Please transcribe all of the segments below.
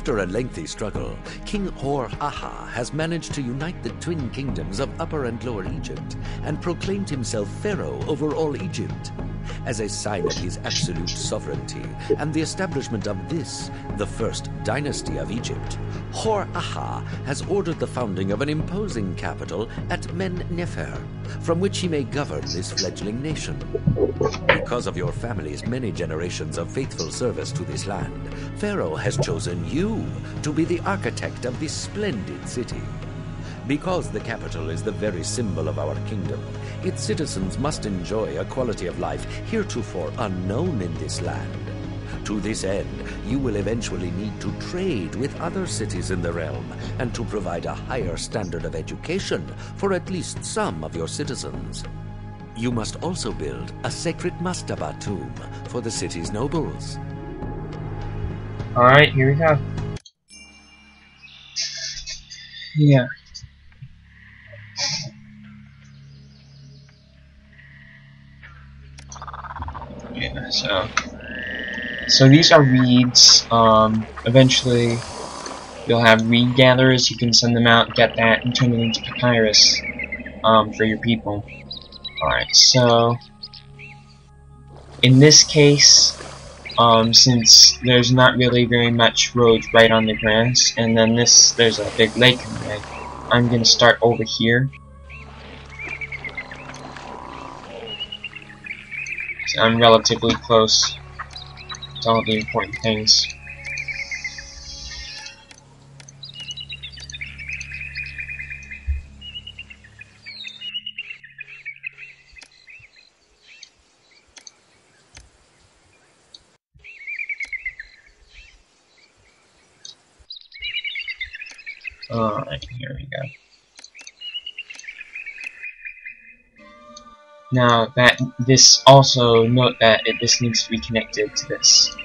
After a lengthy struggle, King Hor-Aha has managed to unite the twin kingdoms of Upper and Lower Egypt and proclaimed himself Pharaoh over all Egypt. As a sign of his absolute sovereignty and the establishment of this, the first dynasty of Egypt, Hor-Aha has ordered the founding of an imposing capital at Men-Nefer, from which he may govern this fledgling nation. Because of your family's many generations of faithful service to this land, Pharaoh has chosen you to be the architect of this splendid city. Because the capital is the very symbol of our kingdom, its citizens must enjoy a quality of life heretofore unknown in this land. To this end, you will eventually need to trade with other cities in the realm and to provide a higher standard of education for at least some of your citizens. You must also build a sacred mastaba tomb for the city's nobles. Alright, here we go. Yeah. Yeah, so these are reeds. Eventually you'll have reed gatherers. You can send them out, get that, and turn it into papyrus for your people. Alright, so in this case, since there's not really very much roads right on the grass, and then there's a big lake in the way, I'm gonna start over here. So I'm relatively close to all the important things. Alright, here we go. Now that this also note that this needs to be connected to this.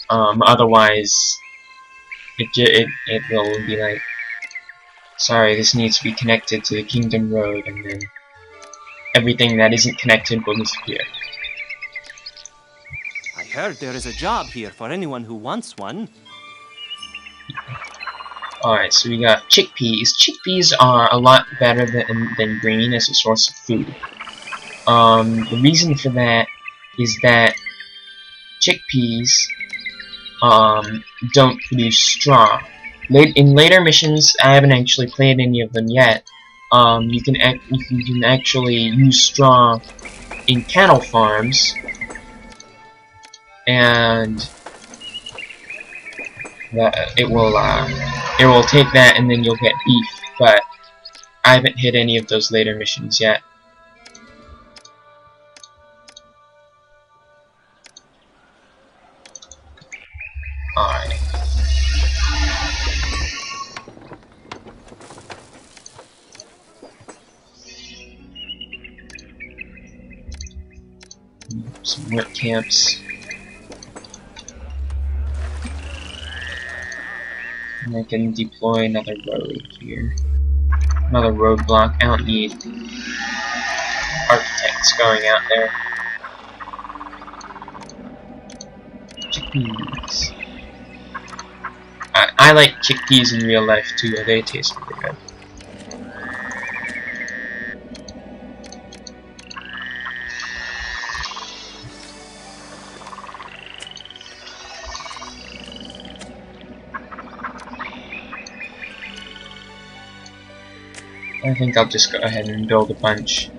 Otherwise it will be like, sorry, this needs to be connected to the Kingdom Road, and then everything that isn't connected will disappear. I heard there is a job here for anyone who wants one. Alright, so we got chickpeas. Chickpeas are a lot better than green as a source of food. The reason for that is that chickpeas don't produce straw. In later missions, I haven't actually played any of them yet. You can actually use straw in cattle farms, and it will take that, and then you'll get beef. But I haven't hit any of those later missions yet. Alright. Some work camps. And I can deploy another road here. Another roadblock. I don't need architects going out there. Chickpeas. I like chickpeas in real life too. They taste really good. I think I'll just go ahead and build a bunch.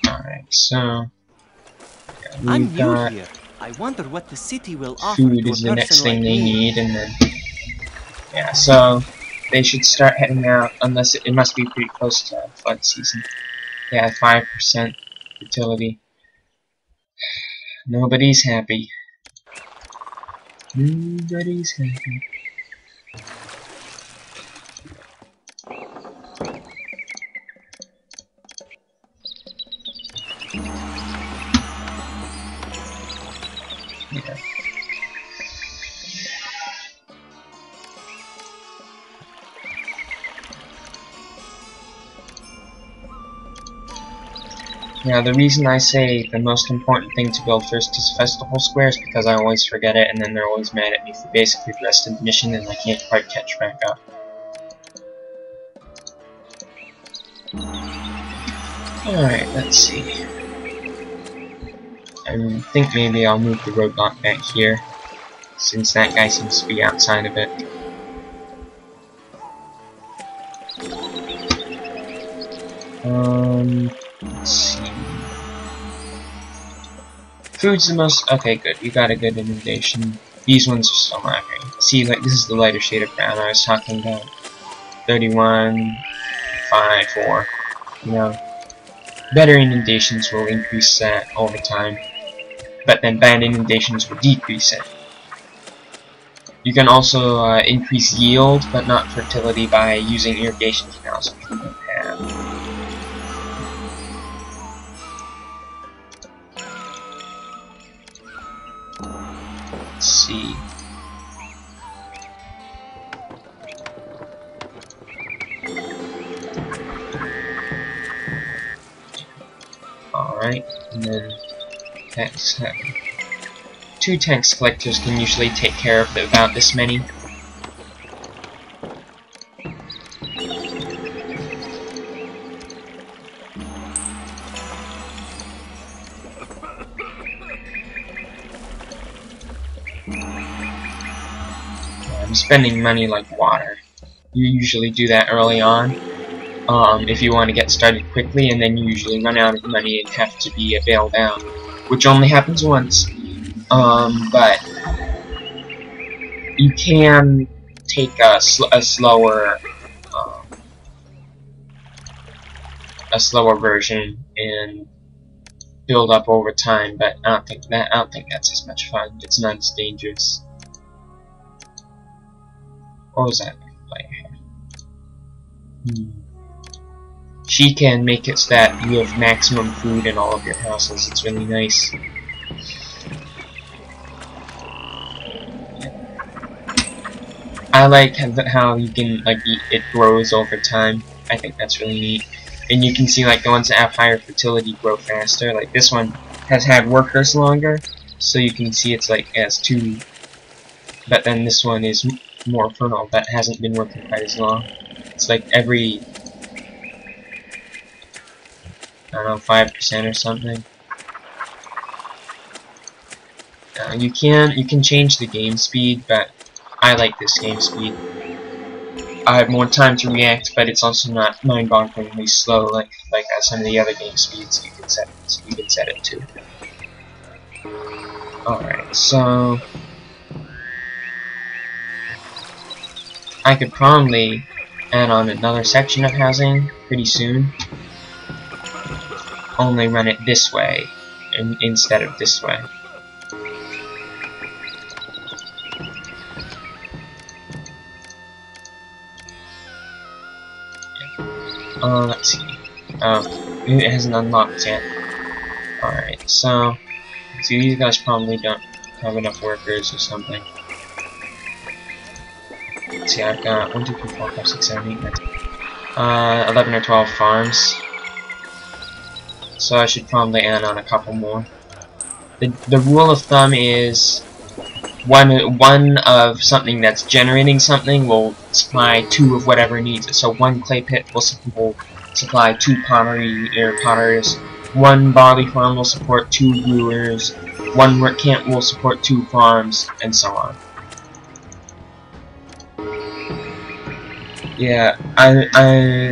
Alright, so I'm new here. I wonder what the city will offer. Food is the next thing they need, and then yeah, so they should start heading out, unless it must be pretty close to flood season. Yeah, 5% fertility. Nobody's happy. Nobody's happy. Yeah. Now, the reason I say the most important thing to build first is Festival Square is because I always forget it, and then they're always mad at me for basically the rest of the mission, and I can't quite catch back up. Alright, let's see. I think maybe I'll move the roadblock back here, since that guy seems to be outside of it. Let's see. Food's the most... Okay, good. You got a good inundation. These ones are still not great. See, like, this is the lighter shade of brown I was talking about. 31, 5, 4. You know, better inundations will increase that over time, but then bad inundations will decrease it. You can also increase yield, but not fertility, by using irrigation canals, which we don't have. Let's see. Alright, and then tax. 2 tax collectors can usually take care of about this many. I'm spending money like water. You usually do that early on, if you want to get started quickly, and then you usually run out of money and have to be bailed out, which only happens once. But you can take a slower version and build up over time. But I don't think that's as much fun. It's not as dangerous. What was that? She can make it so that you have maximum food in all of your houses. It's really nice. I like how you can it grows over time. I think that's really neat. And you can see like the ones that have higher fertility grow faster. Like this one has had workers longer, so you can see it's like has 2. But then this one is more fertile, but hasn't been working quite as long. It's like every, I don't know, 5% or something. You can change the game speed, but I like this game speed. I have more time to react, but it's also not mind-bogglingly slow like some of the other game speeds you can set it to. Alright, so I could probably add on another section of housing pretty soon. Only run it this way instead of this way. Let's see. It hasn't unlocked yet. Alright, so these guys probably don't have enough workers or something. Let's see, I've got 1, 2, 3, 4, 5, 6, 7, 8, 9, 11 or 12 farms. So I should probably add on a couple more. The rule of thumb is one of something that's generating something will supply 2 of whatever needs it. So 1 clay pit will supply 2 potters, 1 barley farm will support 2 brewers, 1 work camp will support 2 farms, and so on. Yeah,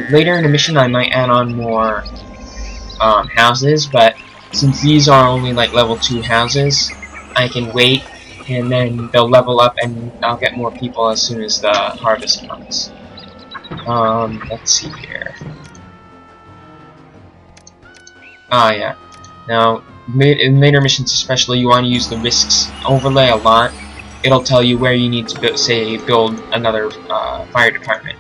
later in the mission I might add on more houses, but since these are only like level 2 houses, I can wait, and then they'll level up, and I'll get more people as soon as the harvest comes. Let's see here. Ah, yeah. Now, in later missions especially, you want to use the risks overlay a lot. It'll tell you where you need to build another fire department.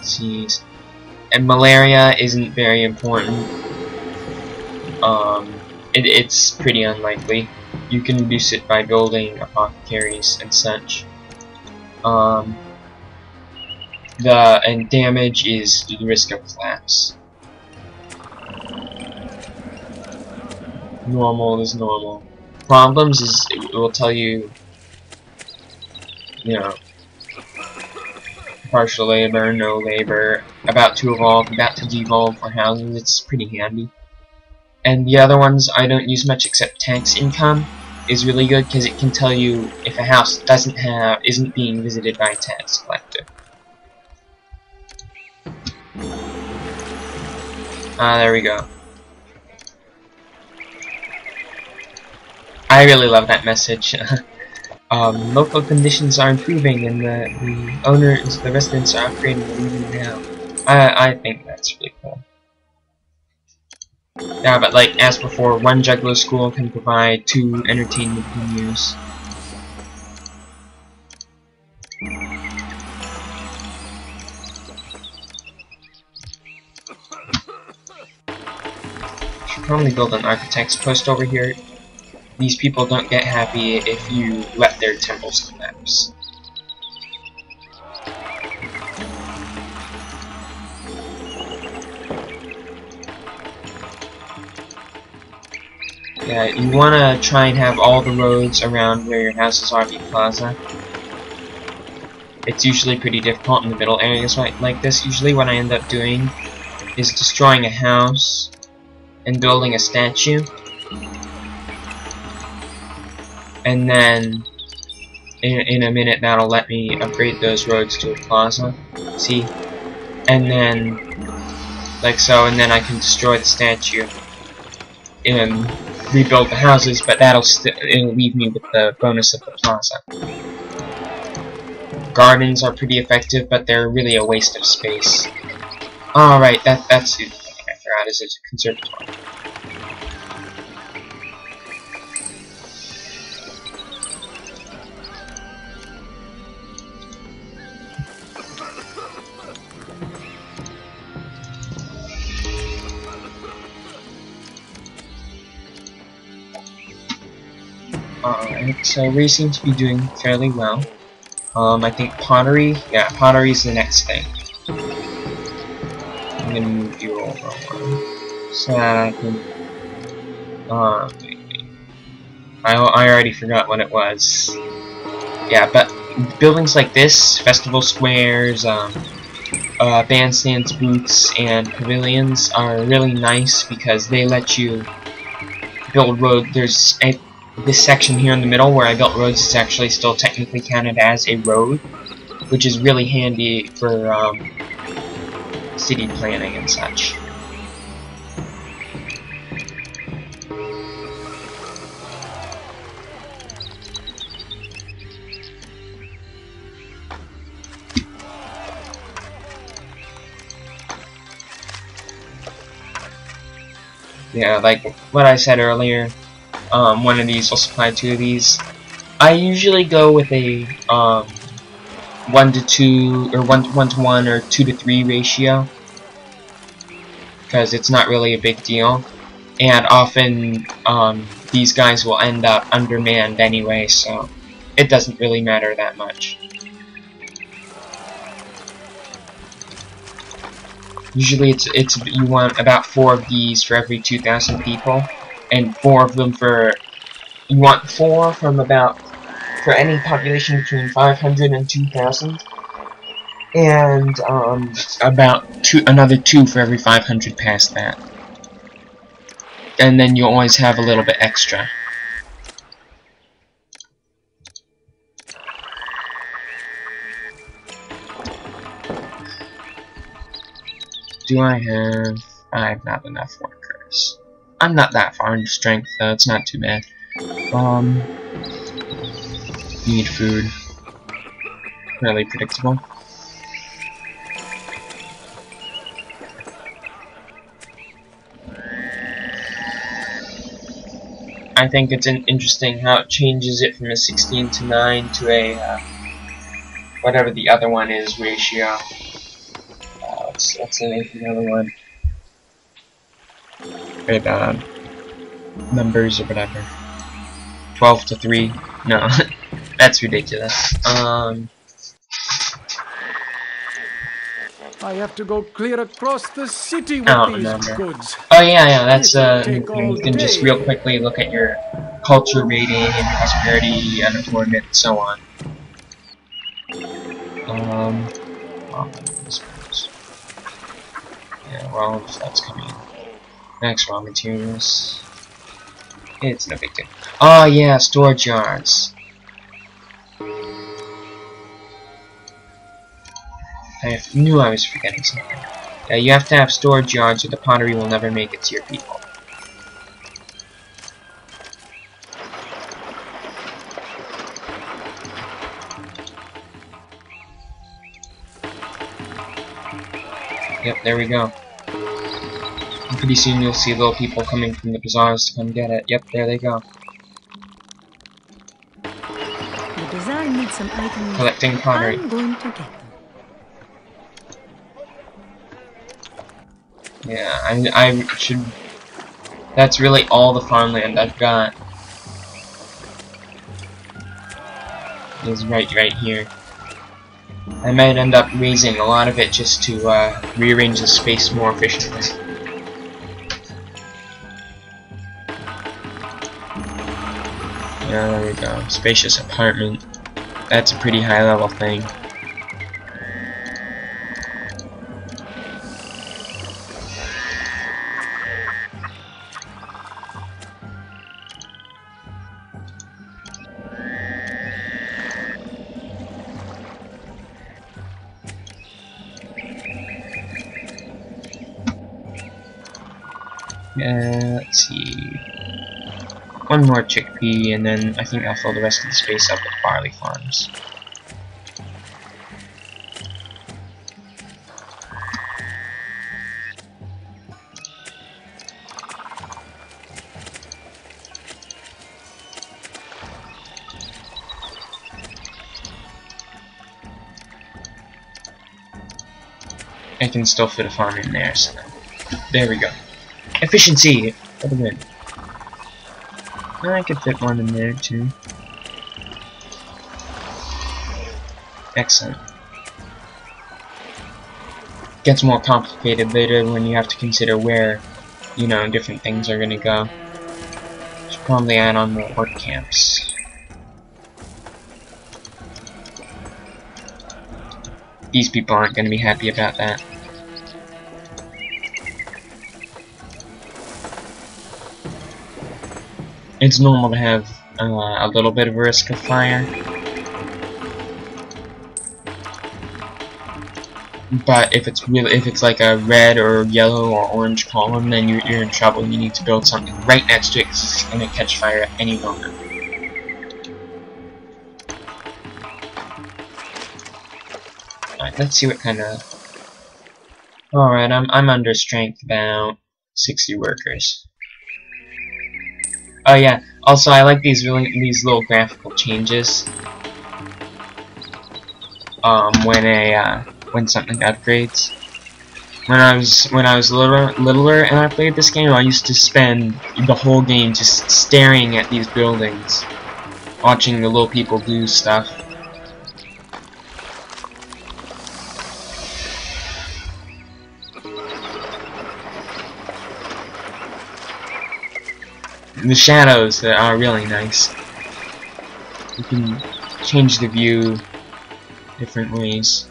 Disease, and malaria isn't very important. it's pretty unlikely. You can reduce it by building apothecaries and such. And damage is the risk of collapse. Normal is normal. Problems is it will tell you, you know, partial labor, no labor, about to evolve, about to devolve for houses. It's pretty handy. And the other ones I don't use much except tax income is really good because it can tell you if a house isn't being visited by a tax collector. There we go. I really love that message. Local conditions are improving and the residents are upgrading and leaving now. I think that's really cool. Yeah, but like as before, one juggler school can provide 2 entertainment venues. Should probably build an architect's post over here. These people don't get happy if you let their temples collapse. Yeah, you wanna try and have all the roads around where your houses are be plaza. It's usually pretty difficult in the middle areas like this. Usually what I end up doing is destroying a house and building a statue. And then in a minute that'll let me upgrade those roads to a plaza. See? And then like so, and then I can destroy the statue and rebuild the houses, but it'll leave me with the bonus of the plaza. Gardens are pretty effective, but they're really a waste of space. Alright, that's the thing I forgot is it's a conservatory. Alright, so we seem to be doing fairly well. I think pottery is the next thing. I'm gonna move you over so that I can, I already forgot what it was. Yeah, but buildings like this, festival squares, bandstands, booths, and pavilions are really nice because they let you build road. There's this section here in the middle where I built roads is actually still technically counted as a road, which is really handy for city planning and such. Yeah, like what I said earlier, one of these will supply 2 of these. I usually go with a 1-to-2 or 1-to-1 or 2-to-3 ratio because it's not really a big deal, and often these guys will end up undermanned anyway, so it doesn't really matter that much. Usually it's you want about 4 of these for every 2,000 people, and 4 of them you want 4 from for any population between 500 and 2,000, and another 2 for every 500 past that, and then you always have a little bit extra. Do I have not enough workers. I'm not that far in strength though, it's not too bad. Need food. Fairly predictable. I think it's interesting how it changes it from a 16 to 9 to a whatever the other one is ratio. What's the name of the other one? Very bad. numbers or whatever. 12 to 3. No, that's ridiculous. I have to go clear across the city I with don't these remember. goods. Oh yeah, that's It'll take all you can just day. real quickly look at your culture rating and your prosperity, unemployment, and so on. Well, I suppose. Yeah, well, that's coming in. Next, raw materials. It's no big deal. Oh yeah, storage yards. I knew I was forgetting something. Yeah, you have to have storage yards or the pottery will never make it to your people. Yep, there we go. And pretty soon you'll see little people coming from the bazaars to come get it. Yep, there they go. The bazaar needs some items. Collecting pottery. I'm going to get them. Yeah, I should... That's really all the farmland I've got. Is right here. I might end up raising a lot of it just to rearrange the space more efficiently. Yeah, there we go. Spacious apartment. That's a pretty high level thing. Let's see. One more chickpea, and then I think I'll fill the rest of the space up with barley farms. I can still fit a farm in there, so there we go. Efficiency for the win. I could fit one in there too. Excellent. Gets more complicated later when you have to consider where, you know, different things are gonna go. Should probably add on more work camps. These people aren't gonna be happy about that. It's normal to have a little bit of a risk of fire, but if it's like a red or yellow or orange column, then you're in trouble. You need to build something right next to it because it's gonna catch fire at any moment. Alright, let's see what kind of. Alright, I'm under strength about 60 workers. Oh yeah. Also, I like these little graphical changes. When something upgrades. When I was littler and I played this game, I used to spend the whole game just staring at these buildings, watching the little people do stuff. The shadows that are really nice. You can change the view different ways.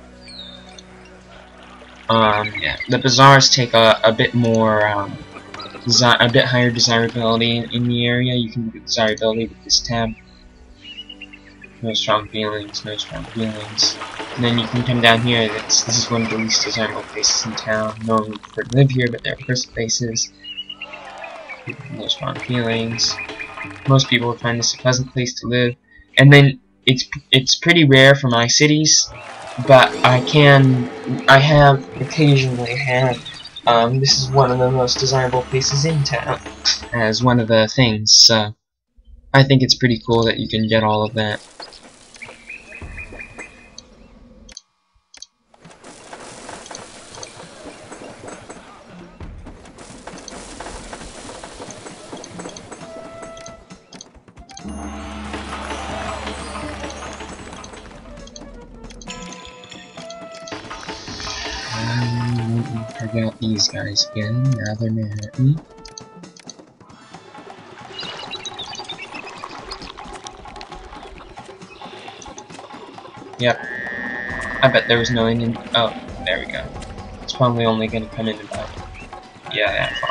Yeah, the bazaars take a bit more, a bit higher desirability in the area. You can do desirability with this tab. No strong feelings, no strong feelings. And then you can come down here. This is one of the least desirable places in town. No one would prefer to live here, but there are worse places. No strong feelings. Most people would find this a pleasant place to live. And then it's pretty rare for my cities, but I have occasionally had this is one of the most desirable places in town as one of the things. So I think it's pretty cool that you can get all of that. got these guys again. Now they're Manhattan. Yep. I bet there was no Indian. Oh, there we go. It's probably only gonna come in about. Yeah, that far.